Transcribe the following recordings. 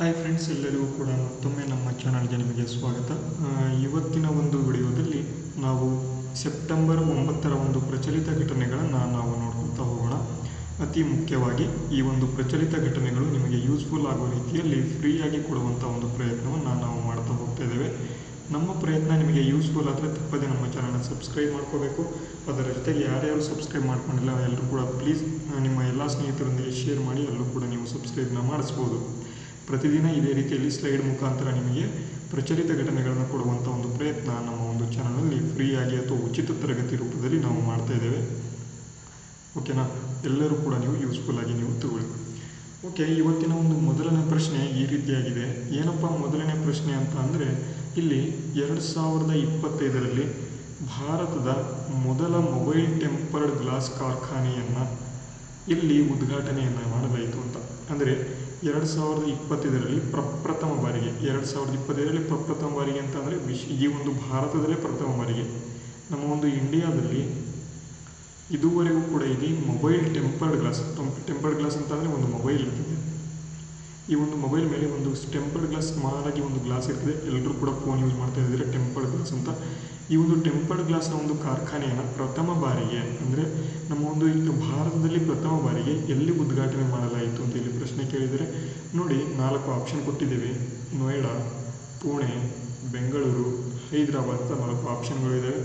Hi friends, ಎಲ್ಲರಿಗೂ ಕೂಡ ಮತ್ತೊಮ್ಮೆ ನಮ್ಮ ಚಾನಲ್ಗೆ ನಿಮಗೆ ಸ್ವಾಗತ. ಇವತ್ತಿನ ಒಂದು ವಿಡಿಯೋದಲ್ಲಿ ನಾವು ಸೆಪ್ಟೆಂಬರ್ 9ರ ಒಂದು ಪ್ರಚಲಿತ ಘಟನೆಗಳನ್ನು ನಾವು ನೋಡ್ಕೊಳ್ತಾ ಹೋಗೋಣ. ಅತಿ ಮುಖ್ಯವಾಗಿ ಈ ಒಂದು ಪ್ರಚಲಿತ ಘಟನೆಗಳು ನಿಮಗೆ ಯೂಸ್ಫುಲ್ ಆಗುವ ರೀತಿಯಲ್ಲಿ ಫ್ರೀಯಾಗಿ ಕೊಡುವಂಥ ಒಂದು ಪ್ರಯತ್ನವನ್ನು ನಾವು ಮಾಡ್ತಾ ಹೋಗ್ತಾ ಇದ್ದೇವೆ. ನಮ್ಮ ಪ್ರಯತ್ನ ನಿಮಗೆ ಯೂಸ್ಫುಲ್ ಆದರೆ ತಪ್ಪದೆ ನಮ್ಮ ಚಾನಲ್ನ ಸಬ್ಸ್ಕ್ರೈಬ್ ಮಾಡ್ಕೋಬೇಕು. ಅದರ ಜೊತೆಗೆ ಯಾರ್ಯಾರು ಸಬ್ಸ್ಕ್ರೈಬ್ ಮಾಡ್ಕೊಂಡಿಲ್ಲ ಎಲ್ಲರೂ ಕೂಡ ಪ್ಲೀಸ್ ನಿಮ್ಮ ಎಲ್ಲ ಸ್ನೇಹಿತರೊಂದಿಗೆ ಶೇರ್ ಮಾಡಿ, ಎಲ್ಲರೂ ಕೂಡ ನೀವು ಸಬ್ಸ್ಕ್ರೈಬ್ನ ಮಾಡಿಸ್ಬೋದು. ಪ್ರತಿದಿನ ಇದೇ ರೀತಿಯಲ್ಲಿ ಸ್ಲೈಡ್ ಮುಖಾಂತರ ನಿಮಗೆ ಪ್ರಚಲಿತ ಘಟನೆಗಳನ್ನು ಕೊಡುವಂಥ ಒಂದು ಪ್ರಯತ್ನ ನಮ್ಮ ಒಂದು ಚಾನಲಲ್ಲಿ ಫ್ರೀಯಾಗಿ ಅಥವಾ ಉಚಿತ ತರಗತಿ ರೂಪದಲ್ಲಿ ನಾವು ಮಾಡ್ತಾ ಇದ್ದೇವೆ. ಓಕೆನಾ? ಎಲ್ಲರೂ ಕೂಡ ನೀವು ಯೂಸ್ಫುಲ್ ಆಗಿ ನೀವು ತಗೊಳ್ಳಿ. ಓಕೆ, ಇವತ್ತಿನ ಒಂದು ಮೊದಲನೇ ಪ್ರಶ್ನೆ ಈ ರೀತಿಯಾಗಿದೆ. ಏನಪ್ಪ ಮೊದಲನೇ ಪ್ರಶ್ನೆ ಅಂತ ಅಂದರೆ, ಇಲ್ಲಿ 2025ರಲ್ಲಿ ಭಾರತದ ಮೊದಲ ಮೊಬೈಲ್ ಟೆಂಪರ್ಡ್ ಗ್ಲಾಸ್ ಕಾರ್ಖಾನೆಯನ್ನು ಇಲ್ಲಿ ಉದ್ಘಾಟನೆಯನ್ನು ಮಾಡಲಾಯಿತು ಅಂತ. ಅಂದರೆ 2025ರಲ್ಲಿ ಪ್ರಪ್ರಥಮ ಬಾರಿಗೆ 2025ರಲ್ಲಿ ಪ್ರಪ್ರಥಮ ಬಾರಿಗೆ ಅಂತ ಅಂದರೆ ಈ ಒಂದು ಭಾರತದಲ್ಲೇ ಪ್ರಥಮ ಬಾರಿಗೆ ನಮ್ಮ ಒಂದು ಇಂಡಿಯಾದಲ್ಲಿ ಇದುವರೆಗೂ ಕೂಡ ಇದೆ mobile tempered glass. Tempered glass ಅಂತ ಅಂದರೆ ಒಂದು ಮೊಬೈಲ್ ಇರ್ತದೆ. ಈ ಒಂದು ಮೊಬೈಲ್ ಮೇಲೆ ಒಂದು ಟೆಂಪರ್ಡ್ ಗ್ಲಾಸ್, ಸ್ಮಾಲಾಗಿ ಒಂದು ಗ್ಲಾಸ್ ಇರ್ತದೆ. ಎಲ್ಲರೂ ಕೂಡ ಫೋನ್ ಯೂಸ್ ಮಾಡ್ತಾ ಇದ್ದಾರೆ ಟೆಂಪರ್ಡ್ ಗ್ಲಾಸ್ ಅಂತ. ಈ ಒಂದು ಟೆಂಪರ್ಡ್ ಗ್ಲಾಸ್ನ ಒಂದು ಕಾರ್ಖಾನೆಯನ್ನು ಪ್ರಥಮ ಬಾರಿಗೆ ಅಂದರೆ ನಮ್ಮ ಒಂದು ಭಾರತದಲ್ಲಿ ಪ್ರಥಮ ಬಾರಿಗೆ ಎಲ್ಲಿ ಉದ್ಘಾಟನೆ ಮಾಡಲಾಯಿತು ಅಂತ ಇಲ್ಲಿ ಪ್ರಶ್ನೆ ಕೇಳಿದರೆ, ನೋಡಿ 4 ಆಪ್ಷನ್ ಕೊಟ್ಟಿದ್ದೇವೆ. ನೋಯ್ಡಾ, ಪುಣೆ, ಬೆಂಗಳೂರು, ಹೈದರಾಬಾದ್ ಅಂತ 4 ಆಪ್ಷನ್ಗಳು ಇದ್ದಾವೆ.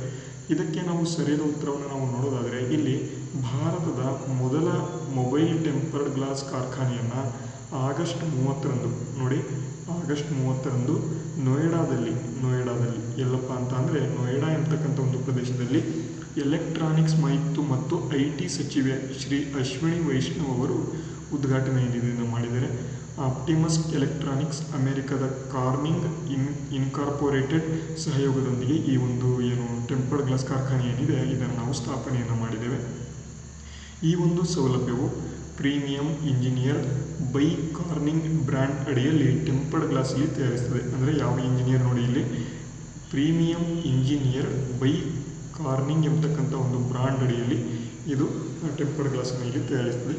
ಇದಕ್ಕೆ ನಾವು ಸರಿಯಾದ ಉತ್ತರವನ್ನು ನಾವು ನೋಡೋದಾದರೆ, ಇಲ್ಲಿ ಭಾರತದ ಮೊದಲ ಮೊಬೈಲ್ ಟೆಂಪರ್ಡ್ ಗ್ಲಾಸ್ ಕಾರ್ಖಾನೆಯನ್ನು ಆಗಸ್ಟ್ 30ರಂದು, ನೋಡಿ ಆಗಸ್ಟ್ 30ರಂದು ನೋಯ್ಡಾದಲ್ಲಿ ಎಲ್ಲಪ್ಪ ಅಂತ ಅಂದರೆ ನೋಯ್ಡಾ ಎಂಬತಕ್ಕಂಥ ಒಂದು ಪ್ರದೇಶದಲ್ಲಿ ಎಲೆಕ್ಟ್ರಾನಿಕ್ಸ್ ಮಾಹಿತಿ ಮತ್ತು IT ಸಚಿವೆ ಶ್ರೀ ಅಶ್ವಿನಿ ವೈಷ್ಣವ್ ಅವರು ಉದ್ಘಾಟನೆಯನ್ನು ಮಾಡಿದ್ದಾರೆ. ಆಪ್ಟಿಮಸ್ ಎಲೆಕ್ಟ್ರಾನಿಕ್ಸ್ ಅಮೆರಿಕದ ಕಾರ್ನಿಂಗ್ ಇನ್ಕಾರ್ಪೊರೇಟೆಡ್ ಸಹಯೋಗದೊಂದಿಗೆ ಈ ಒಂದು ಟೆಂಪರ್ಡ್ ಗ್ಲಾಸ್ ಕಾರ್ಖಾನೆ ಏನಿದೆ ಇದನ್ನು ನಾವು ಸ್ಥಾಪನೆಯನ್ನು ಮಾಡಿದ್ದೇವೆ. ಈ ಒಂದು ಸೌಲಭ್ಯವು premium engineer by Corning brand ಅಡಿಯಲ್ಲಿ ಟೆಂಪರ್ಡ್ ಗ್ಲಾಸಲ್ಲಿ ತಯಾರಿಸ್ತದೆ. ಅಂದರೆ ಯಾವ ಇಂಜಿನಿಯರ್, ನೋಡಿ ಇಲ್ಲಿ ಪ್ರೀಮಿಯಂ ಇಂಜಿನಿಯರ್ ಬೈ ಕಾರ್ನಿಂಗ್ ಎಂಬತಕ್ಕಂಥ ಒಂದು ಬ್ರ್ಯಾಂಡ್ ಅಡಿಯಲ್ಲಿ ಇದು ಟೆಂಪರ್ಡ್ ಗ್ಲಾಸನ್ನು ಇಲ್ಲಿ ತಯಾರಿಸ್ತದೆ.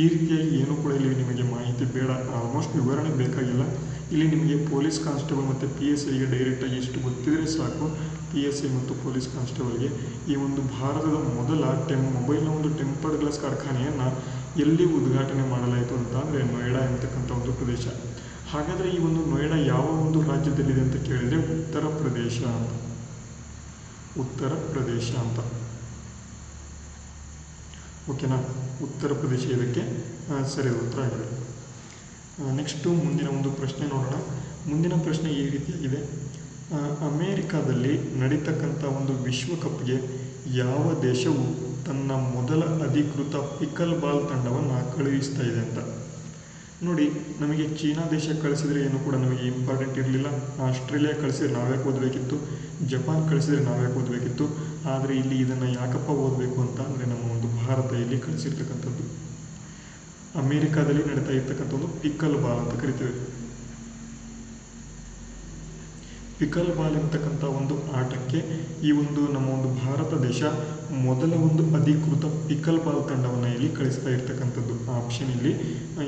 ಈ ರೀತಿಯಾಗಿ ಏನು ಕೂಡ ಇಲ್ಲಿ ನಿಮಗೆ ಮಾಹಿತಿ ಬೇಡ, ಆಲ್ಮೋಸ್ಟ್ ವಿವರಣೆ ಬೇಕಾಗಿಲ್ಲ. ಇಲ್ಲಿ ನಿಮಗೆ ಪೊಲೀಸ್ ಕಾನ್ಸ್ಟೇಬಲ್ ಮತ್ತು PSIಗೆ ಡೈರೆಕ್ಟಾಗಿ ಎಷ್ಟು ಗೊತ್ತಿದ್ರೆ ಸಾಕು. PSI ಮತ್ತು ಪೊಲೀಸ್ ಕಾನ್ಸ್ಟೇಬಲ್ಗೆ ಈ ಒಂದು ಭಾರತದ ಮೊದಲ ಮೊಬೈಲ್ನ ಒಂದು ಟೆಂಪರ್ಡ್ ಗ್ಲಾಸ್ ಕಾರ್ಖಾನೆಯನ್ನು ಎಲ್ಲಿ ಉದ್ಘಾಟನೆ ಮಾಡಲಾಯಿತು ಅಂತ ಅಂದರೆ ನೋಯ್ಡಾ ಎಂಬತಕ್ಕಂಥ ಒಂದು ಪ್ರದೇಶ. ಹಾಗಾದರೆ ಈ ಒಂದು ನೋಯ್ಡಾ ಯಾವ ಒಂದು ರಾಜ್ಯದಲ್ಲಿದೆ ಅಂತ ಕೇಳಿದರೆ ಉತ್ತರ ಪ್ರದೇಶ ಅಂತ. ಓಕೆನಾ? ಉತ್ತರ ಪ್ರದೇಶ ಇದಕ್ಕೆ ಸರಿಯಾದ ಉತ್ತರ ಆಗಿದೆ. ನೆಕ್ಸ್ಟು ಮುಂದಿನ ಒಂದು ಪ್ರಶ್ನೆ ನೋಡೋಣ. ಮುಂದಿನ ಪ್ರಶ್ನೆ ಈ ರೀತಿಯಾಗಿದೆ. ಅಮೇರಿಕಾದಲ್ಲಿ ನಡೀತಕ್ಕಂಥ ಒಂದು ವಿಶ್ವಕಪ್ಗೆ ಯಾವ ದೇಶವು ತನ್ನ ಮೊದಲ ಅಧಿಕೃತ ಪಿಕಲ್ ಬಾಲ್ ತಂಡವನ್ನು ಕಳುಹಿಸ್ತಾ ಇದೆ ಅಂತ. ನೋಡಿ, ನಮಗೆ ಚೀನಾ ದೇಶ ಕಳಿಸಿದರೆ ಏನು ಕೂಡ ನಮಗೆ ಇಂಪಾರ್ಟೆಂಟ್ ಇರಲಿಲ್ಲ. ಆಸ್ಟ್ರೇಲಿಯಾ ಕಳಿಸಿದ್ರೆ ನಾವ್ಯಾಕೆ ಓದಬೇಕಿತ್ತು, ಜಪಾನ್ ಕಳಿಸಿದರೆ ನಾವ್ಯಾಕೆ ಓದಬೇಕಿತ್ತು. ಆದರೆ ಇಲ್ಲಿ ಇದನ್ನು ಯಾಕಪ್ಪ ಓದಬೇಕು ಅಂತ ಅಂದರೆ, ನಮ್ಮ ಒಂದು ಭಾರತ ಇಲ್ಲಿ ಕಳಿಸಿರ್ತಕ್ಕಂಥದ್ದು ಅಮೇರಿಕಾದಲ್ಲಿ ನಡೀತಾ ಇರ್ತಕ್ಕಂಥ ಒಂದು ಪಿಕಲ್ ಬಾಲ್ ಅಂತ ಕರಿತೇವೆ. ಪಿಕಲ್ ಬಾಲ್ ಎಂಬತಕ್ಕಂಥ ಒಂದು ಆಟಕ್ಕೆ ಈ ಒಂದು ನಮ್ಮ ಒಂದು ಭಾರತ ದೇಶ ಮೊದಲ ಒಂದು ಅಧಿಕೃತ ಪಿಕಲ್ ಬಾಲ್ ತಂಡವನ್ನು ಇಲ್ಲಿ ಕಳಿಸ್ತಾ ಇರ್ತಕ್ಕಂಥದ್ದು. ಆಪ್ಷನ್ ಇಲ್ಲಿ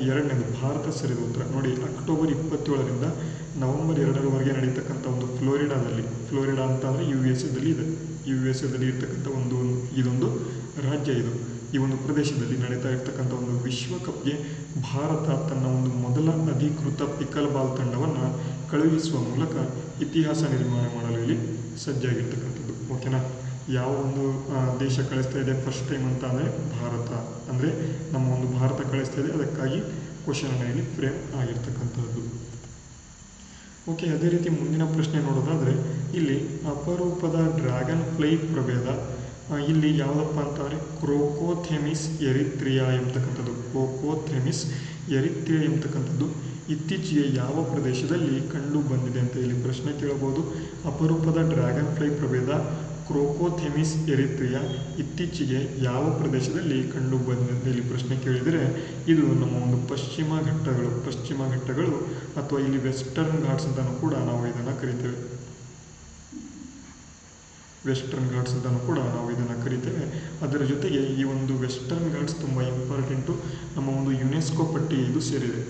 ಎರಡನೇದು ಭಾರತ ಸರಿಯಾದ ಉತ್ತರ. ನೋಡಿ, ಅಕ್ಟೋಬರ್ 27ರಿಂದ ನವೆಂಬರ್ 2ರವರೆಗೆ ನಡೀತಕ್ಕಂಥ ಒಂದು ಫ್ಲೋರಿಡಾ ಅಂತ ಅಂದರೆ USA ಇದೆ. USA ಇರ್ತಕ್ಕಂಥ ಇದೊಂದು ರಾಜ್ಯ. ಈ ಒಂದು ಪ್ರದೇಶದಲ್ಲಿ ನಡೀತಾ ಇರ್ತಕ್ಕಂಥ ಒಂದು ವಿಶ್ವಕಪ್ಗೆ ಭಾರತ ತನ್ನ ಒಂದು ಮೊದಲ ಅಧಿಕೃತ ಪಿಕಲ್ ಬಾಲ್ ತಂಡವನ್ನು ಕಳುಹಿಸುವ ಮೂಲಕ ಇತಿಹಾಸ ನಿರ್ಮಾಣ ಮಾಡಲು ಇಲ್ಲಿ ಸಜ್ಜಾಗಿರ್ತಕ್ಕಂಥದ್ದು. ಓಕೆನಾ? ಯಾವ ಒಂದು ದೇಶ ಕಳಿಸ್ತಾ ಇದೆ ಫಸ್ಟ್ ಟೈಮ್ ಅಂತ ಅಂದರೆ ಭಾರತ. ಅಂದರೆ ನಮ್ಮ ಒಂದು ಭಾರತ ಕಳಿಸ್ತಾ ಇದೆ, ಅದಕ್ಕಾಗಿ ಕ್ವಶನನ್ನು ಇಲ್ಲಿ ಫ್ರೇಮ್ ಆಗಿರ್ತಕ್ಕಂಥದ್ದು. ಓಕೆ, ಅದೇ ರೀತಿ ಮುಂದಿನ ಪ್ರಶ್ನೆ ನೋಡೋದಾದರೆ, ಇಲ್ಲಿ ಅಪರೂಪದ ಡ್ರ್ಯಾಗನ್ ಫ್ಲೈ ಪ್ರಭೇದ ಇಲ್ಲಿ ಯಾವುದಪ್ಪ ಅಂತಂದರೆ ಕ್ರೋಕೋಥೆಮಿಸ್ ಎರಿತ್ರಿಯಾ ಎಂಬತಕ್ಕಂಥದ್ದು ಇತ್ತೀಚೆಗೆ ಯಾವ ಪ್ರದೇಶದಲ್ಲಿ ಕಂಡು ಬಂದಿದೆ ಅಂತ ಇಲ್ಲಿ ಪ್ರಶ್ನೆ ಕೇಳಬಹುದು. ಅಪರೂಪದ ಡ್ರ್ಯಾಗನ್ ಫ್ಲೈ ಪ್ರಭೇದ ಕ್ರೋಕೋಥೆಮಿಸ್ ಎರಿತ್ರಿಯಾ ಇತ್ತೀಚೆಗೆ ಯಾವ ಪ್ರದೇಶದಲ್ಲಿ ಕಂಡು ಬಂದಿದೆ ಇಲ್ಲಿ ಪ್ರಶ್ನೆ ಕೇಳಿದರೆ, ಇದು ನಮ್ಮ ಒಂದು ಪಶ್ಚಿಮ ಘಟ್ಟಗಳು ಅಥವಾ ಇಲ್ಲಿ ವೆಸ್ಟರ್ನ್ ಘಾಟ್ಸ್ ಅಂತಲೂ ಕೂಡ ನಾವು ಇದನ್ನು ಕರಿತೇವೆ. ಅದರ ಜೊತೆಗೆ ಈ ಒಂದು ವೆಸ್ಟರ್ನ್ ಘಾಟ್ಸ್ ತುಂಬ ಇಂಪಾರ್ಟೆಂಟು. ನಮ್ಮ ಒಂದು ಯುನೆಸ್ಕೋ ಪಟ್ಟಿ ಇದು ಸೇರಿದೆ.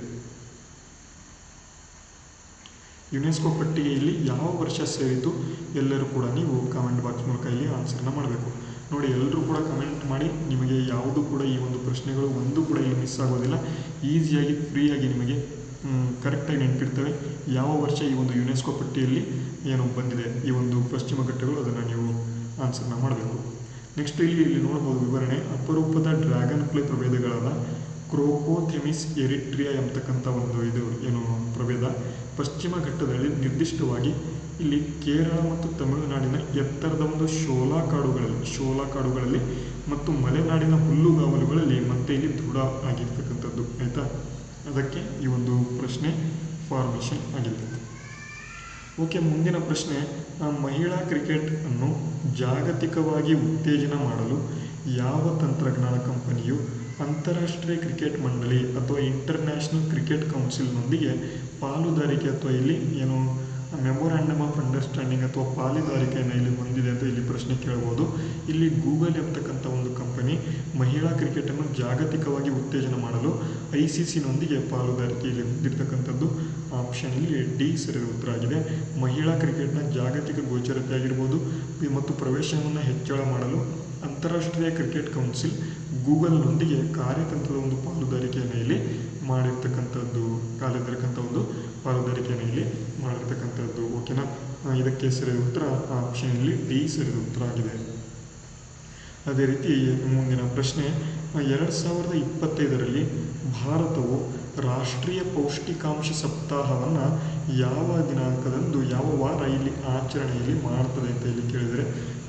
ಯುನೆಸ್ಕೋ ಪಟ್ಟಿಗೆಯಲ್ಲಿ ಯಾವ ವರ್ಷ ಸೇರಿತು ಎಲ್ಲರೂ ಕೂಡ ನೀವು ಕಾಮೆಂಟ್ ಬಾಕ್ಸ್ ಮೂಲಕ ಇಲ್ಲಿ ಆನ್ಸರ್ನ ಮಾಡಬೇಕು. ನೋಡಿ, ಎಲ್ಲರೂ ಕೂಡ ಕಮೆಂಟ್ ಮಾಡಿ. ನಿಮಗೆ ಯಾವುದು ಕೂಡ ಈ ಒಂದು ಪ್ರಶ್ನೆಗಳು ಒಂದು ಕೂಡ ಇಲ್ಲಿ ಮಿಸ್ ಆಗೋದಿಲ್ಲ. ಈಸಿಯಾಗಿ ಫ್ರೀಯಾಗಿ ನಿಮಗೆ ಕರೆಕ್ಟಾಗಿ ನೆನಪಿರ್ತವೆ ಯಾವ ವರ್ಷ ಈ ಒಂದು ಯುನೆಸ್ಕೋ ಪಟ್ಟಿಯಲ್ಲಿ ಏನು ಬಂದಿದೆ ಈ ಒಂದು ಪಶ್ಚಿಮ ಘಟ್ಟಗಳು, ಅದನ್ನು ನೀವು ಆನ್ಸರ್ನ ಮಾಡಬೇಕು. ನೆಕ್ಸ್ಟ್ ಇಲ್ಲಿ ನೋಡ್ಬೋದು ವಿವರಣೆ. ಅಪರೂಪದ ಡ್ರ್ಯಾಗನ್ ಫ್ಲೈ ಪ್ರಭೇದಗಳಾದ ಕ್ರೋಕೋಥೆಮಿಸ್ ಎರಿಟ್ರಿಯಾ ಎಂಬತಕ್ಕಂಥ ಒಂದು ಇದು ಏನು ಪ್ರಭೇದ ಪಶ್ಚಿಮ ಘಟ್ಟದಲ್ಲಿ ನಿರ್ದಿಷ್ಟವಾಗಿ ಇಲ್ಲಿ ಕೇರಳ ಮತ್ತು ತಮಿಳುನಾಡಿನ ಎತ್ತರದ ಒಂದು ಶೋಲಾ ಕಾಡುಗಳಲ್ಲಿ ಮತ್ತು ಮಲೆನಾಡಿನ ಹುಲ್ಲುಗಾವಲುಗಳಲ್ಲಿ ಮತ್ತೆ ಇಲ್ಲಿ ದೃಢ ಆಗಿರ್ತಕ್ಕಂಥದ್ದು. ಆಯಿತಾ, ಅದಕ್ಕೆ ಈ ಒಂದು ಪ್ರಶ್ನೆ ಫಾರ್ಮೇಷನ್ ಆಗಿದೆ. ಓಕೆ, ಮುಂದಿನ ಪ್ರಶ್ನೆ. ಮಹಿಳಾ ಕ್ರಿಕೆಟ್ ಅನ್ನು ಜಾಗತಿಕವಾಗಿ ಉತ್ತೇಜನ ಮಾಡಲು ಯಾವ ತಂತ್ರಜ್ಞಾನ ಕಂಪನಿಯು ಅಂತಾರಾಷ್ಟ್ರೀಯ ಕ್ರಿಕೆಟ್ ಮಂಡಳಿ ಅಥವಾ ಇಂಟರ್ನ್ಯಾಷನಲ್ ಕ್ರಿಕೆಟ್ ಕೌನ್ಸಿಲ್ನೊಂದಿಗೆ ಪಾಲುದಾರಿಕೆ ಅಥವಾ ಇಲ್ಲಿ ಏನು ಮೆಮೊರಾಂಡಮ್ ಆಫ್ ಅಂಡರ್ಸ್ಟ್ಯಾಂಡಿಂಗ್ ಅಥವಾ ಪಾಲುದಾರಿಕೆಯನ್ನು ಇಲ್ಲಿ ಹೊಂದಿದೆ ಅಂತ ಇಲ್ಲಿ ಪ್ರಶ್ನೆ ಕೇಳ್ಬೋದು. ಇಲ್ಲಿ ಗೂಗಲ್ ಎಂಬತಕ್ಕಂಥ ಒಂದು ಕಂಪನಿ ಮಹಿಳಾ ಕ್ರಿಕೆಟನ್ನು ಜಾಗತಿಕವಾಗಿ ಉತ್ತೇಜನ ಮಾಡಲು ICCನೊಂದಿಗೆ ಪಾಲುದಾರಿಕೆಯಲ್ಲಿ ಹೊಂದಿರತಕ್ಕಂಥದ್ದು. ಆಪ್ಷನ್ ಇಲ್ಲಿ ಡಿ ಸರಿಯಾದ ಉತ್ತರ ಆಗಿದೆ. ಮಹಿಳಾ ಕ್ರಿಕೆಟ್ನ ಜಾಗತಿಕ ಗೋಚರತೆ ಆಗಿರ್ಬೋದು ಮತ್ತು ಪ್ರವೇಶವನ್ನು ಹೆಚ್ಚಳ ಮಾಡಲು ಅಂತಾರಾಷ್ಟ್ರೀಯ ಕ್ರಿಕೆಟ್ ಕೌನ್ಸಿಲ್ ಗೂಗಲ್ನೊಂದಿಗೆ ಕಾರ್ಯತಂತ್ರದ ಒಂದು ಪಾಲುದಾರಿಕೆಯನ್ನು ಇಲ್ಲಿ ಮಾಡಿರ್ತಕ್ಕಂಥದ್ದು. ಓಕೆನಾ, ಇದಕ್ಕೆ ಸರಿಯಾದ ಉತ್ತರ ಆಪ್ಷನ್ ಇಲ್ಲಿ ಡಿ ಸರಿಯಾದ ಉತ್ತರ ಆಗಿದೆ. ಅದೇ ರೀತಿ ಮುಂದಿನ ಪ್ರಶ್ನೆ. 2025ರಲ್ಲಿ ಭಾರತವು ರಾಷ್ಟ್ರೀಯ ಪೌಷ್ಟಿಕಾಂಶ ಸಪ್ತಾಹವನ್ನು ಯಾವ ದಿನಾಂಕದಂದು ಯಾವ ವಾರ ಇಲ್ಲಿ ಆಚರಣೆಯಲ್ಲಿ ಮಾಡ್ತದೆ ಅಂತ ಇಲ್ಲಿ ಕೇಳಿದರೆ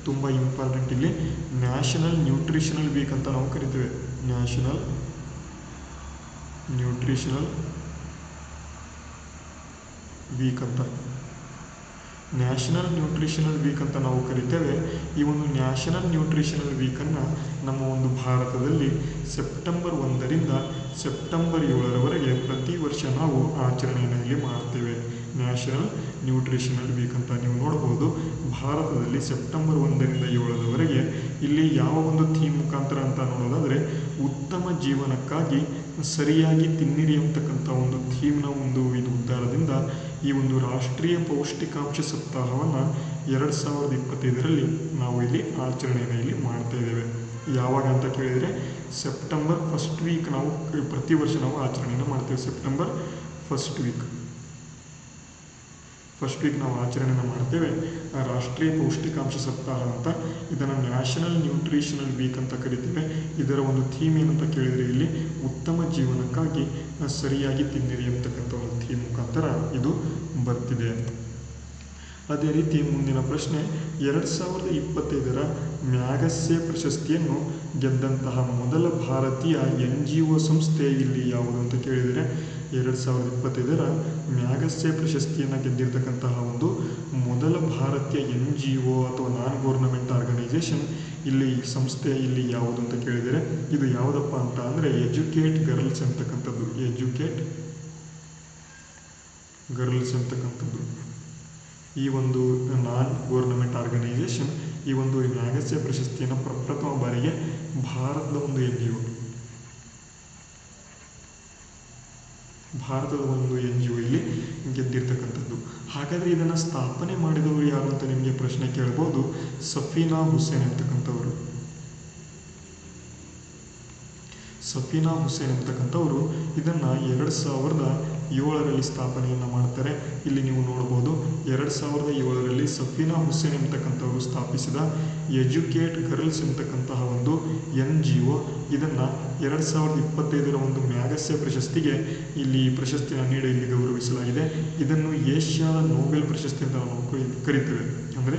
ತುಂಬ ಇಂಪಾರ್ಟೆಂಟ್. ಇಲ್ಲಿ ನ್ಯಾಷನಲ್ ನ್ಯೂಟ್ರಿಷನಲ್ ವೀಕ್ ಅಂತ ನಾವು ಕರಿತೇವೆ. ನ್ಯಾಷನಲ್ ನ್ಯೂಟ್ರಿಷನಲ್ ವೀಕ್ ಅಂತ ನಾವು ಕರಿತೇವೆ. ಈ ಒಂದು ನ್ಯಾಷನಲ್ ನ್ಯೂಟ್ರಿಷನಲ್ ವೀಕನ್ನು ನಮ್ಮ ಒಂದು ಭಾರತದಲ್ಲಿ ಸೆಪ್ಟೆಂಬರ್ 1ರಿಂದ ಸೆಪ್ಟೆಂಬರ್ 7ರವರೆಗೆ ಪ್ರತಿ ವರ್ಷ ನಾವು ಆಚರಣೆಯನ್ನು ಇಲ್ಲಿ ಮಾಡ್ತೇವೆ. ನ್ಯಾಷನಲ್ ನ್ಯೂಟ್ರಿಷನಲ್ ವೀಕ್ ಅಂತ ನೀವು ನೋಡ್ಬೋದು. ಭಾರತದಲ್ಲಿ ಸೆಪ್ಟೆಂಬರ್ 1ರಿಂದ 7ರವರೆಗೆ ಇಲ್ಲಿ ಯಾವ ಒಂದು ಥೀಮ್ ಮುಖಾಂತರ ಅಂತ ನೋಡೋದಾದರೆ ಉತ್ತಮ ಜೀವನಕ್ಕಾಗಿ ಸರಿಯಾಗಿ ತಿನ್ನಿರಿ ಅಂತಕ್ಕಂಥ ಒಂದು ಥೀಮ್ನ ಒಂದು ಇದು ಉದ್ದಾರದಿಂದ ಈ ಒಂದು ರಾಷ್ಟ್ರೀಯ ಪೌಷ್ಟಿಕಾಂಶ ಸಪ್ತಾಹವನ್ನು 2025ರಲ್ಲಿ ನಾವು ಇಲ್ಲಿ ಆಚರಣೆಯನ್ನು ಇಲ್ಲಿ ಮಾಡ್ತಾ ಇದ್ದೇವೆ. ಯಾವಾಗ ಅಂತ ಕೇಳಿದರೆ ಸೆಪ್ಟೆಂಬರ್ 1st ವೀಕ್ ನಾವು ಪ್ರತಿ ವರ್ಷ ನಾವು ಆಚರಣೆಯನ್ನು ಮಾಡ್ತೇವೆ. ಸೆಪ್ಟೆಂಬರ್ 1st ವೀಕ್ ನಾವು ಆಚರಣೆಯನ್ನು ಮಾಡ್ತೇವೆ. ರಾಷ್ಟ್ರೀಯ ಪೌಷ್ಟಿಕಾಂಶ ಸಪ್ತಾಹ ಅಂತ ಇದನ್ನು ನ್ಯಾಷನಲ್ ನ್ಯೂಟ್ರಿಷನಲ್ ವೀಕ್ ಅಂತ ಕರಿತೇವೆ. ಇದರ ಒಂದು ಥೀಮ್ ಏನಂತ ಕೇಳಿದರೆ ಇಲ್ಲಿ ಉತ್ತಮ ಜೀವನಕ್ಕಾಗಿ ಸರಿಯಾಗಿ ತಿನ್ನಿರಿ ಅಂತಕ್ಕಂಥ ಒಂದು ಥೀಮ್ ಮುಖಾಂತರ ಇದು ಬರ್ತಿದೆ. ಅದೇ ರೀತಿ ಮುಂದಿನ ಪ್ರಶ್ನೆ. 2025ರ ಮ್ಯಾಗಸೆ ಪ್ರಶಸ್ತಿಯನ್ನು ಗೆದ್ದಂತಹ ಮೊದಲ ಭಾರತೀಯ NGO ಸಂಸ್ಥೆ ಇಲ್ಲಿ ಯಾವುದು ಅಂತ ಕೇಳಿದರೆ 2025ರ ಮ್ಯಾಗಸೆ ಪ್ರಶಸ್ತಿಯನ್ನು ಗೆದ್ದಿರ್ತಕ್ಕಂತಹ ಒಂದು ಮೊದಲ ಭಾರತೀಯ NGO ಅಥವಾ ನಾನ್ ಗೌರ್ನಮೆಂಟ್ ಆರ್ಗನೈಸೇಷನ್ ಇಲ್ಲಿ ಸಂಸ್ಥೆ ಇಲ್ಲಿ ಯಾವುದು ಅಂತ ಕೇಳಿದರೆ ಇದು ಯಾವುದಪ್ಪ ಅಂತ ಅಂದರೆ ಎಜುಕೇಟ್ ಗರ್ಲ್ಸ್ ಅಂತಕ್ಕಂಥದ್ದು. ಈ ಒಂದು ನಾನ್ ಗೌರ್ನಮೆಂಟ್ ಆರ್ಗನೈಸೇಷನ್ ಈ ಒಂದು ಮ್ಯಾಗಸೆ ಪ್ರಶಸ್ತಿಯನ್ನು ಪ್ರಪ್ರಥಮ ಬಾರಿಗೆ ಭಾರತದ ಒಂದು NGO ಇಲ್ಲಿ ಗೆದ್ದಿರ್ತಕ್ಕಂಥದ್ದು. ಹಾಗಾದರೆ ಇದನ್ನು ಸ್ಥಾಪನೆ ಮಾಡಿದವರು ಯಾರು ಅಂತ ನಿಮಗೆ ಪ್ರಶ್ನೆ ಕೇಳ್ಬೋದು. ಸಫೀನಾ ಹುಸೇನ್ ಅಂತಕ್ಕಂಥವರು ಇದನ್ನು 2007ರಲ್ಲಿ ಸ್ಥಾಪನೆಯನ್ನು ಮಾಡ್ತಾರೆ. ಇಲ್ಲಿ ನೀವು ನೋಡ್ಬೋದು 2007ರಲ್ಲಿ ಸಫೀನಾ ಹುಸೇನ್ ಎಂಬತಕ್ಕಂಥವರು ಸ್ಥಾಪಿಸಿದ ಎಜುಕೇಟ್ ಗರ್ಲ್ಸ್ ಎಂಬತಕ್ಕಂತಹ ಒಂದು NGO ಇದನ್ನು 2025ರ ಒಂದು ಮ್ಯಾಗಸೆ ಪ್ರಶಸ್ತಿಗೆ ಇಲ್ಲಿ ಪ್ರಶಸ್ತಿಯನ್ನು ನೀಡಿ ಇಲ್ಲಿ ಗೌರವಿಸಲಾಗಿದೆ. ಇದನ್ನು ಏಷ್ಯಾದ ನೋಬೆಲ್ ಪ್ರಶಸ್ತಿ ಅಂತ ನಾವು ಕರಿತೇವೆ. ಅಂದರೆ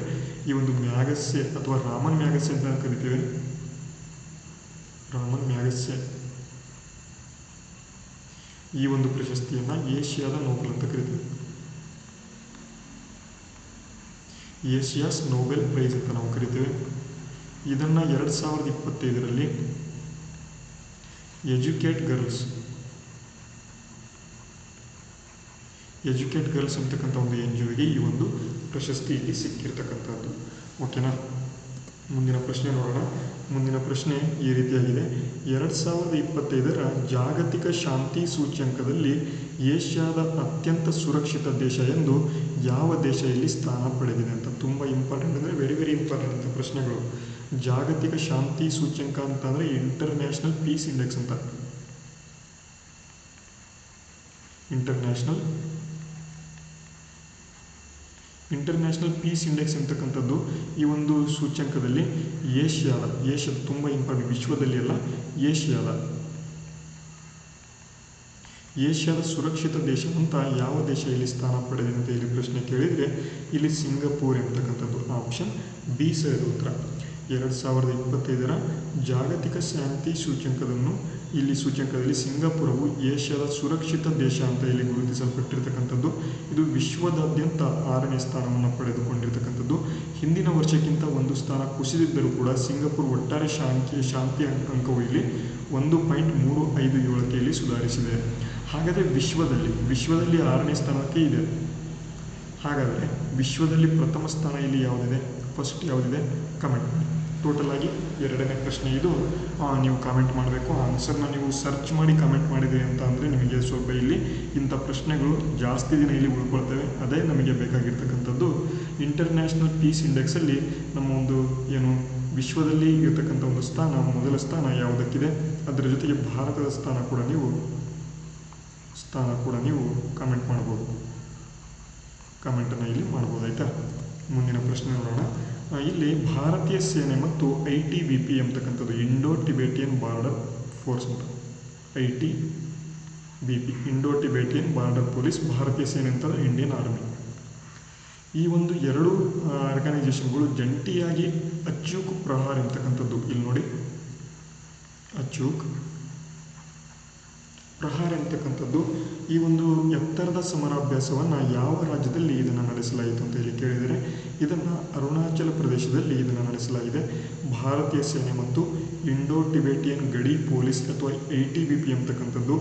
ಈ ಒಂದು ಮ್ಯಾಗಸೆ ಅಥವಾ ರಾಮನ್ ಮ್ಯಾಗಸೆ ಅಂತ ಕರಿತೇವೆ. ಈ ಒಂದು ಪ್ರಶಸ್ತಿಯನ್ನು ಏಷ್ಯಾದ ನೋಬೆಲ್ ಅಂತ ಕರಿತೇವೆ. ಏಷ್ಯಾಸ್ ನೋಬೆಲ್ ಪ್ರೈಸ್ ಅಂತ ನಾವು ಕರಿತೇವೆ. ಇದನ್ನು 2025ರಲ್ಲಿ ಎಜುಕೇಟ್ ಗರ್ಲ್ಸ್ ಅಂತಕ್ಕಂಥ ಒಂದು NGOಗೆ ಈ ಒಂದು ಪ್ರಶಸ್ತಿ ಇಲ್ಲಿ ಸಿಕ್ಕಿರ್ತಕ್ಕಂಥದ್ದು. ಓಕೆನಾ. ಮುಂದಿನ ಪ್ರಶ್ನೆ ನೋಡೋಣ. ಮುಂದಿನ ಪ್ರಶ್ನೆ ಈ ರೀತಿಯಾಗಿದೆ. 2025ರ ಜಾಗತಿಕ ಶಾಂತಿ ಸೂಚ್ಯಂಕದಲ್ಲಿ ಏಷ್ಯಾದ ಅತ್ಯಂತ ಸುರಕ್ಷಿತ ದೇಶ ಎಂದು ಯಾವ ದೇಶ ಇಲ್ಲಿ ಸ್ಥಾನ ಪಡೆದಿದೆ ಅಂತ. ತುಂಬ ಇಂಪಾರ್ಟೆಂಟ್, ಅಂದರೆ ವೆರಿ ಇಂಪಾರ್ಟೆಂಟ್ ಅಂತ ಪ್ರಶ್ನೆಗಳು. ಜಾಗತಿಕ ಶಾಂತಿ ಸೂಚ್ಯಂಕ ಅಂತಂದರೆ ಇಂಟರ್ನ್ಯಾಷನಲ್ ಪೀಸ್ ಇಂಡೆಕ್ಸ್ ಅಂತ. ಇಂಟರ್ನ್ಯಾಷನಲ್ ಪೀಸ್ ಇಂಡೆಕ್ಸ್ ಅಂತಕ್ಕಂಥದ್ದು ಈ ಒಂದು ಸೂಚ್ಯಂಕದಲ್ಲಿ ಏಷ್ಯಾದ ತುಂಬ ಇಂಪಾರ್ಟೆಂಟ್, ವಿಶ್ವದಲ್ಲಿ ಅಲ್ಲ, ಏಷ್ಯಾದ ಸುರಕ್ಷಿತ ದೇಶ ಅಂತ ಯಾವ ದೇಶ ಇಲ್ಲಿ ಸ್ಥಾನ ಪಡೆದಿದೆ ಅಂತ ಇಲ್ಲಿ ಪ್ರಶ್ನೆ ಕೇಳಿದರೆ ಇಲ್ಲಿ ಸಿಂಗಪೂರ್ ಎಂಬತಕ್ಕಂಥದ್ದು. ಆಪ್ಷನ್ ಬಿ ಸರಿಯಾದ ಉತ್ತರ. 2025ರ ಜಾಗತಿಕ ಶಾಂತಿ ಸೂಚ್ಯಂಕದಲ್ಲಿ ಸಿಂಗಪುರವು ಏಷ್ಯಾದ ಸುರಕ್ಷಿತ ದೇಶ ಅಂತ ಇಲ್ಲಿ ಗುರುತಿಸಲ್ಪಟ್ಟಿರ್ತಕ್ಕಂಥದ್ದು. ಇದು ವಿಶ್ವದಾದ್ಯಂತ 6ನೇ ಸ್ಥಾನವನ್ನು ಪಡೆದುಕೊಂಡಿರ್ತಕ್ಕಂಥದ್ದು. ಹಿಂದಿನ ವರ್ಷಕ್ಕಿಂತ ಒಂದು ಸ್ಥಾನ ಕುಸಿದಿದ್ದರೂ ಕೂಡ ಸಿಂಗಪುರ್ ಒಟ್ಟಾರೆ ಶಾಂತಿ ಅಂಕವು ಇಲ್ಲಿ 1.357ಕ್ಕೆ ಇಲ್ಲಿ ಸುಧಾರಿಸಿದೆ. ಹಾಗಾದರೆ ವಿಶ್ವದಲ್ಲಿ 6ನೇ ಸ್ಥಾನಕ್ಕೆ ಇದೆ. ಹಾಗಾದರೆ ವಿಶ್ವದಲ್ಲಿ ಪ್ರಥಮ ಸ್ಥಾನ ಇಲ್ಲಿ ಯಾವುದಿದೆ, ಫಸ್ಟ್ ಯಾವುದಿದೆ ಕಮೆಂಟ್ ಮಾಡಿ. ಟೋಟಲ್ ಆಗಿ 2ನೇ ಪ್ರಶ್ನೆ ಇದು. ನೀವು ಕಾಮೆಂಟ್ ಮಾಡಬೇಕು. ಆನ್ಸರ್ನ ನೀವು ಸರ್ಚ್ ಮಾಡಿ ಕಾಮೆಂಟ್ ಮಾಡಿದ್ರಿ ಅಂತ ಅಂದರೆ ನಿಮಗೆ ಸ್ವಲ್ಪ ಇಲ್ಲಿ ಇಂಥ ಪ್ರಶ್ನೆಗಳು ಜಾಸ್ತಿ ದಿನ ಇಲ್ಲಿ ಉಳ್ಕೊಳ್ತವೆ. ಅದೇ ನಮಗೆ ಬೇಕಾಗಿರ್ತಕ್ಕಂಥದ್ದು. ಇಂಟರ್ನ್ಯಾಷನಲ್ ಪೀಸ್ ಇಂಡೆಕ್ಸಲ್ಲಿ ನಮ್ಮ ಒಂದು ವಿಶ್ವದಲ್ಲಿ ಇರತಕ್ಕಂಥ ಒಂದು ಮೊದಲ ಸ್ಥಾನ ಯಾವುದಕ್ಕಿದೆ, ಅದರ ಜೊತೆಗೆ ಭಾರತದ ಸ್ಥಾನ ಕೂಡ ನೀವು ಕಾಮೆಂಟ್ ಮಾಡ್ಬೋದು, ಕಾಮೆಂಟನ್ನು ಇಲ್ಲಿ ಮಾಡ್ಬೋದು, ಆಯಿತಾ. ಮುಂದಿನ ಪ್ರಶ್ನೆ ನೋಡೋಣ. ಇಲ್ಲಿ ಭಾರತೀಯ ಸೇನೆ ಮತ್ತು ITBP ಎಂಬತಕ್ಕಂಥದ್ದು ಇಂಡೋ ಟಿಬೇಟಿಯನ್ ಬಾರ್ಡರ್ ಫೋರ್ಸ್ ಅಂತ. ITBP Indo Tibetan border police, ಭಾರತೀಯ ಸೇನೆ ಅಂತಂದರೆ ಇಂಡಿಯನ್ ಆರ್ಮಿ. ಈ ಒಂದು 2 ಆರ್ಗನೈಸೇಷನ್ಗಳು ಜಂಟಿಯಾಗಿ ಅಚೂಕ್ ಪ್ರಹಾರ್ ಎಂಬತಕ್ಕಂಥದ್ದು, ಇಲ್ಲಿ ನೋಡಿ ಅಚೂಕ್ ಪ್ರಹಾರ ಎಂಬತಕ್ಕಂಥದ್ದು ಈ ಒಂದು ಎತ್ತರದ ಸಮರಾಭ್ಯಾಸವನ್ನು ಯಾವ ರಾಜ್ಯದಲ್ಲಿ ಇದನ್ನು ನಡೆಸಲಾಯಿತು ಅಂತ ಹೇಳಿ ಕೇಳಿದರೆ ಇದನ್ನು ಅರುಣಾಚಲ ಪ್ರದೇಶದಲ್ಲಿ ಇದನ್ನು ನಡೆಸಲಾಗಿದೆ. ಭಾರತೀಯ ಸೇನೆ ಮತ್ತು ಇಂಡೋ ಟಿಬೇಟಿಯನ್ ಗಡಿ ಪೊಲೀಸ್ ಅಥವಾ ITBP ಎಂಬತಕ್ಕಂಥದ್ದು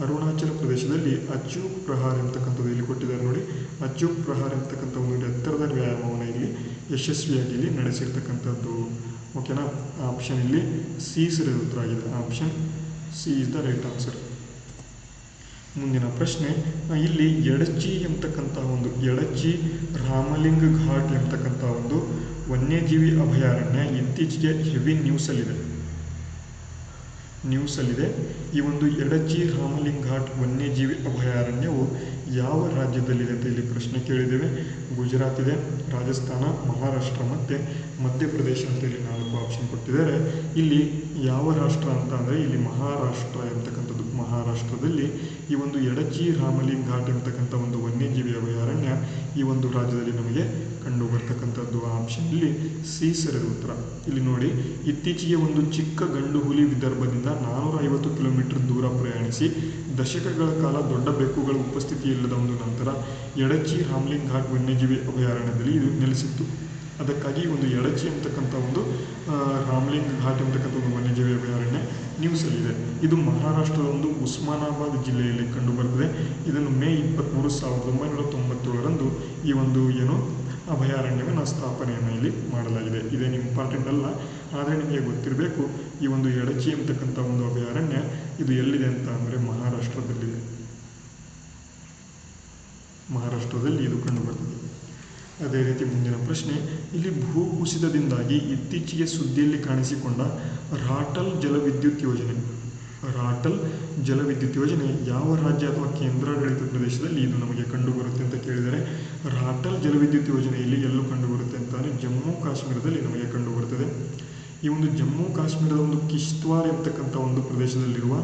ಅರುಣಾಚಲ ಪ್ರದೇಶದಲ್ಲಿ ಅಚೂಕ್ ಪ್ರಹಾರ್ ಎಂಬತಕ್ಕಂಥದ್ದು ಇಲ್ಲಿ ಕೊಟ್ಟಿದ್ದಾರೆ ನೋಡಿ. ಅಚೂಕ್ ಪ್ರಹಾರ್ ಎಂಬತಕ್ಕಂಥ ಒಂದು ಎತ್ತರದ ವ್ಯಾಯಾಮವನ್ನು ಇಲ್ಲಿ ಯಶಸ್ವಿಯಾಗಿ ಇಲ್ಲಿ ನಡೆಸಿರ್ತಕ್ಕಂಥದ್ದು. ಓಕೆನಾ. ಆಪ್ಷನ್ ಇಲ್ಲಿ ಸಿ ಸರಿಯಾದ ಉತ್ತರ ಆಗಿದೆ. Option C is the right answer. ಮುಂದಿನ ಪ್ರಶ್ನೆ ಇಲ್ಲಿ ಎಡಚಿ ರಾಮಲಿಂಗ ಘಾಟ್ ಎಂಬತಕ್ಕಂಥ ಒಂದು ವನ್ಯಜೀವಿ ಅಭಯಾರಣ್ಯ ಇತ್ತೀಚೆಗೆ ಹೆವಿ ನ್ಯೂಸಲ್ಲಿದೆ. ಈ ಒಂದು ಎಡಚಿ ರಾಮಲಿಂಗ ಘಾಟ್ ವನ್ಯಜೀವಿ ಅಭಯಾರಣ್ಯವು ಯಾವ ರಾಜ್ಯದಲ್ಲಿದೆ ಅಂತ ಇಲ್ಲಿ ಪ್ರಶ್ನೆ ಕೇಳಿದ್ದೇವೆ. ಗುಜರಾತ್ ಇದೆ, ರಾಜಸ್ಥಾನ, ಮಹಾರಾಷ್ಟ್ರ ಮತ್ತು ಮಧ್ಯಪ್ರದೇಶ ಅಂತ ಇಲ್ಲಿ 4 ಆಪ್ಷನ್ ಕೊಟ್ಟಿದ್ದಾರೆ. ಇಲ್ಲಿ ಯಾವ ರಾಷ್ಟ್ರ ಅಂತ ಅಂದರೆ ಇಲ್ಲಿ ಮಹಾರಾಷ್ಟ್ರ ಎಂಬತಕ್ಕಂಥದ್ದು. ಮಹಾರಾಷ್ಟ್ರದಲ್ಲಿ ಈ ಒಂದು ಎಡಚಿ ರಾಮಲಿಂಗ ಘಾಟ್ ಎಂಬತಕ್ಕಂಥ ಒಂದು ವನ್ಯಜೀವಿ ಅಭಯಾರಣ್ಯ ಈ ಒಂದು ರಾಜ್ಯದಲ್ಲಿ ನಮಗೆ ಕಂಡು ಬರ್ತಕ್ಕಂಥದ್ದು. ಆಪ್ಷನ್ ಇಲ್ಲಿ ಸಿ ಸರಿಯಾದ ಉತ್ತರ. ಇಲ್ಲಿ ನೋಡಿ, ಇತ್ತೀಚೆಗೆ ಒಂದು ಚಿಕ್ಕ ಗಂಡು ಹುಲಿ ವಿದರ್ಭದಿಂದ 450 ಕಿಲೋಮೀಟರ್ ದೂರ ಪ್ರಯಾಣಿಸಿ ದಶಕಗಳ ಕಾಲ ದೊಡ್ಡ ಬೆಕ್ಕುಗಳ ಉಪಸ್ಥಿತಿ ಇಲ್ಲದ ಒಂದು ನಂತರ ಎಡಚಿ ರಾಮಲಿಂಗ ಘಾಟ್ ವನ್ಯಜೀವಿ ಅಭಯಾರಣ್ಯದಲ್ಲಿ ಇದು ನೆಲೆಸಿತ್ತು. ಅದಕ್ಕಾಗಿ ಒಂದು ಎಡಚಿ ಅಂತಕ್ಕಂಥ ಒಂದು ರಾಮಲಿಂಗ ಘಾಟ್ ಅಂತಕ್ಕಂಥ ಒಂದು ವನ್ಯಜೀವಿ ಅಭಯಾರಣ್ಯ ನ್ಯೂಸಲ್ಲಿದೆ. ಇದು ಮಹಾರಾಷ್ಟ್ರದ ಒಂದು ಉಸ್ಮಾನಾಬಾದ್ ಜಿಲ್ಲೆಯಲ್ಲಿ ಕಂಡುಬರುತ್ತದೆ. ಇದನ್ನು ಮೇ 23, 1997ರಂದು ಈ ಒಂದು ಅಭಯಾರಣ್ಯವನ್ನು ಸ್ಥಾಪನೆಯನ್ನು ಇಲ್ಲಿ ಮಾಡಲಾಗಿದೆ. ಇದೇನು ಇಂಪಾರ್ಟೆಂಟ್ ಅಲ್ಲ, ಆದರೆ ನಿಮಗೆ ಗೊತ್ತಿರಬೇಕು. ಈ ಒಂದು ಎಡಚಿ ಅಂತಕ್ಕಂಥ ಒಂದು ಅಭಯಾರಣ್ಯ ಇದು ಎಲ್ಲಿದೆ ಅಂತ ಅಂದರೆ ಮಹಾರಾಷ್ಟ್ರದಲ್ಲಿದೆ. ಮಹಾರಾಷ್ಟ್ರದಲ್ಲಿ ಇದು ಕಂಡುಬರ್ತದೆ. ಅದೇ ರೀತಿ ಮುಂದಿನ ಪ್ರಶ್ನೆ ಇಲ್ಲಿ ಭೂಕುಸಿತದಿಂದಾಗಿ ಇತ್ತೀಚೆಗೆ ಸುದ್ದಿಯಲ್ಲಿ ಕಾಣಿಸಿಕೊಂಡ ರಾಟಲ್ ಜಲವಿದ್ಯುತ್ ಯೋಜನೆ ಯಾವ ರಾಜ್ಯ ಅಥವಾ ಕೇಂದ್ರಾಡಳಿತ ಪ್ರದೇಶದಲ್ಲಿ ಇದು ನಮಗೆ ಕಂಡುಬರುತ್ತೆ ಅಂತ ಕೇಳಿದರೆ ರಾಟಲ್ ಜಲವಿದ್ಯುತ್ ಯೋಜನೆಯಲ್ಲಿ ಎಲ್ಲೂ ಕಂಡುಬರುತ್ತೆ ಅಂತಂದರೆ ಜಮ್ಮು ಕಾಶ್ಮೀರದಲ್ಲಿ ನಮಗೆ ಕಂಡುಬರುತ್ತದೆ. ಈ ಒಂದು ಜಮ್ಮು ಕಾಶ್ಮೀರದ ಒಂದು ಕಿಶ್ತ್ವಾರ್ ಎಂಬತಕ್ಕಂಥ ಒಂದು ಪ್ರದೇಶದಲ್ಲಿರುವ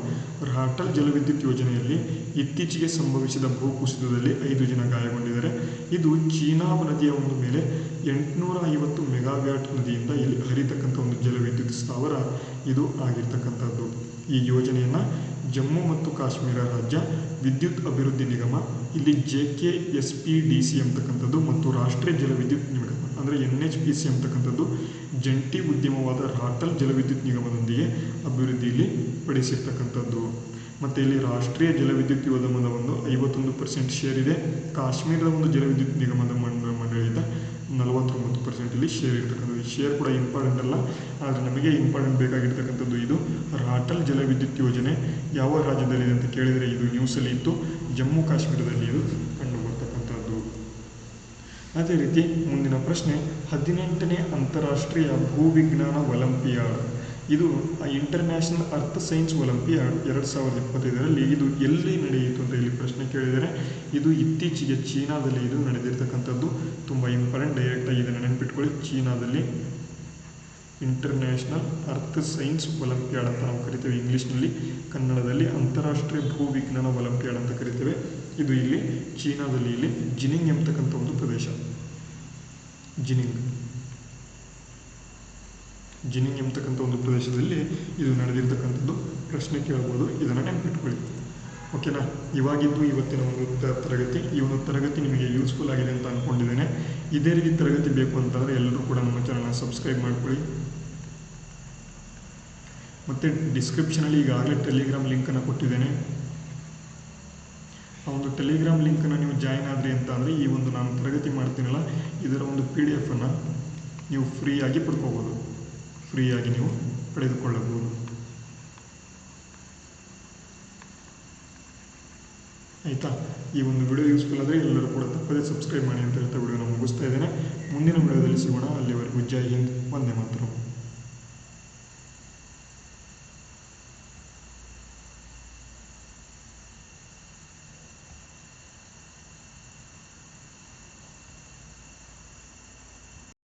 ರಾಟಲ್ ಜಲವಿದ್ಯುತ್ ಯೋಜನೆಯಲ್ಲಿ ಇತ್ತೀಚೆಗೆ ಸಂಭವಿಸಿದ ಭೂಕುಸಿತದಲ್ಲಿ 5 ಜನ ಗಾಯಗೊಂಡಿದ್ದಾರೆ. ಇದು ಚೀನಾಬ್ ನದಿಯ ಒಂದು ಮೇಲೆ 850 ಮೆಗಾವ್ಯಾಟ್ ನದಿಯಿಂದ ಇಲ್ಲಿ ಹರಿತಕ್ಕಂಥ ಒಂದು ಜಲವಿದ್ಯುತ್ ಸ್ಥಾವರ ಇದು ಆಗಿರ್ತಕ್ಕಂಥದ್ದು. ಈ ಯೋಜನೆಯನ್ನು ಜಮ್ಮು ಮತ್ತು ಕಾಶ್ಮೀರ ರಾಜ್ಯ ವಿದ್ಯುತ್ ಅಭಿವೃದ್ಧಿ ನಿಗಮ, ಇಲ್ಲಿ JKSPDC ಎಂಬತಕ್ಕಂಥದ್ದು ಮತ್ತು ರಾಷ್ಟ್ರೀಯ ಜಲವಿದ್ಯುತ್ ನಿಗಮ ಅಂದರೆ NHPC ಎಂಬತಕ್ಕಂಥದ್ದು ಜಂಟಿ ಉದ್ಯಮವಾದ ರಾಟಲ್ ಜಲವಿದ್ಯುತ್ ನಿಗಮದೊಂದಿಗೆ ಅಭಿವೃದ್ಧಿಯಲ್ಲಿ ಪಡಿಸಿರ್ತಕ್ಕಂಥದ್ದು. ಮತ್ತು ಇಲ್ಲಿ ರಾಷ್ಟ್ರೀಯ ಜಲವಿದ್ಯುತ್ ನಿಗಮದ ಒಂದು 51% ಶೇರ್ ಇದೆ. ಕಾಶ್ಮೀರದ ಒಂದು ಜಲವಿದ್ಯುತ್ ನಿಗಮದ ಮಂಡಳಿಯಿಂದ 49% ಇಲ್ಲಿ ಶೇರ್ ಇರ್ತಕ್ಕಂಥದ್ದು. ಶೇರ್ ಕೂಡ ಇಂಪಾರ್ಟೆಂಟ್ ಅಲ್ಲ, ಆದರೆ ನಮಗೆ ಇಂಪಾರ್ಟೆಂಟ್ ಬೇಕಾಗಿರ್ತಕ್ಕಂಥದ್ದು ಇದು ರಾಟಲ್ ಜಲವಿದ್ಯುತ್ ಯೋಜನೆ ಯಾವ ರಾಜ್ಯದಲ್ಲಿದೆ ಅಂತ ಕೇಳಿದರೆ ಇದು ನ್ಯೂಸಲ್ಲಿ ಇತ್ತು, ಜಮ್ಮು ಕಾಶ್ಮೀರದಲ್ಲಿ ಇದು ಕಂಡು ಬರ್ತಕ್ಕಂಥದ್ದು. ಅದೇ ರೀತಿ ಮುಂದಿನ ಪ್ರಶ್ನೆ, 18ನೇ ಅಂತಾರಾಷ್ಟ್ರೀಯ ಭೂವಿಜ್ಞಾನ ಒಲಿಂಪಿಯಾಡ್, ಇದು ಇಂಟರ್ನ್ಯಾಷನಲ್ ಅರ್ತ್ ಸೈನ್ಸ್ ಒಲಿಂಪಿಯಾಡ್ 2025ರಲ್ಲಿ ಇದು ಎಲ್ಲಿ ನಡೆಯಿತು ಅಂತ ಇಲ್ಲಿ ಪ್ರಶ್ನೆ ಕೇಳಿದರೆ, ಇದು ಇತ್ತೀಚೆಗೆ ಚೀನಾದಲ್ಲಿ ಇದು ನಡೆದಿರ್ತಕ್ಕಂಥದ್ದು. ತುಂಬ ಇಂಪಾರ್ಟೆಂಟ್, ಡೈರೆಕ್ಟಾಗಿ ಇದನ್ನು ನೆನಪಿಟ್ಕೊಳ್ಳಿ. ಚೀನಾದಲ್ಲಿ ಇಂಟರ್ನ್ಯಾಷನಲ್ ಅರ್ತ್ ಸೈನ್ಸ್ ಒಲಿಂಪಿಯಾಡ್ ಅಂತ ನಾವು ಕರಿತೇವೆ ಇಂಗ್ಲೀಷ್ನಲ್ಲಿ, ಕನ್ನಡದಲ್ಲಿ ಅಂತಾರಾಷ್ಟ್ರೀಯ ಭೂವಿಜ್ಞಾನ ಒಲಿಂಪಿಯಾಡ್ ಅಂತ ಕರಿತೇವೆ. ಇದು ಇಲ್ಲಿ ಚೀನಾದಲ್ಲಿ ಇಲ್ಲಿ ಜಿನಿಂಗ್ ಎಂಬತಕ್ಕಂಥ ಒಂದು ಪ್ರದೇಶ, ಜಿನಿಂಗ್ ಎಂಬತಕ್ಕಂಥ ಒಂದು ಪ್ರದೇಶದಲ್ಲಿ ಇದು ನಡೆದಿರ್ತಕ್ಕಂಥದ್ದು. ಪ್ರಶ್ನೆ ಕೇಳ್ಬೋದು, ಇದನ್ನು ನೆನಪಿಟ್ಕೊಳ್ಳಿ. ಓಕೆನಾ? ಇವಾಗಿದ್ದು ಇವತ್ತಿನ ಒಂದು ತರಗತಿ. ಈ ಒಂದು ತರಗತಿ ನಿಮಗೆ ಯೂಸ್ಫುಲ್ ಆಗಿದೆ ಅಂತ ಅಂದ್ಕೊಂಡಿದ್ದೇನೆ. ಇದೇ ರೀತಿ ತರಗತಿ ಬೇಕು ಅಂತಂದರೆ ಎಲ್ಲರೂ ಕೂಡ ನಮ್ಮ ಚಾನಲ್ನ ಸಬ್ಸ್ಕ್ರೈಬ್ ಮಾಡ್ಕೊಳ್ಳಿ. ಮತ್ತು ಡಿಸ್ಕ್ರಿಪ್ಷನಲ್ಲಿ ಈಗಾಗಲೇ ಟೆಲಿಗ್ರಾಮ್ ಲಿಂಕನ್ನು ಕೊಟ್ಟಿದ್ದೇನೆ. ಆ ಒಂದು ಟೆಲಿಗ್ರಾಮ್ ಲಿಂಕನ್ನು ನೀವು ಜಾಯಿನ್ ಆದ್ರಿ ಅಂತ ಅಂದರೆ ಈ ಒಂದು ನಾನು ತರಗತಿ ಮಾಡ್ತೀನಲ್ಲ ಇದರ ಒಂದು PDF ನೀವು ಫ್ರೀಯಾಗಿ ಪಡ್ಕೋಬೋದು, ಫ್ರೀಯಾಗಿ ನೀವು ಪಡೆದುಕೊಳ್ಳಬಹುದು. ಆಯಿತಾ? ಈ ಒಂದು ವಿಡಿಯೋ ಯೂಸ್ಫುಲ್ ಆದರೆ ಎಲ್ಲರೂ ಕೂಡ ತಪ್ಪದೇ ಸಬ್ಸ್ಕ್ರೈಬ್ ಮಾಡಿ ಅಂತ ಹೇಳ್ತಾ ವಿಡಿಯೋನ ಮುಗಿಸ್ತಾ ಇದ್ದೇನೆ. ಮುಂದಿನ ವಿಡಿಯೋದಲ್ಲಿ ಸಿಗೋಣ. ಅಲ್ಲಿವರೆಗೂ ಜೈ ಹಿಂದ್, ವಂದೇ ಮಾತರಂ.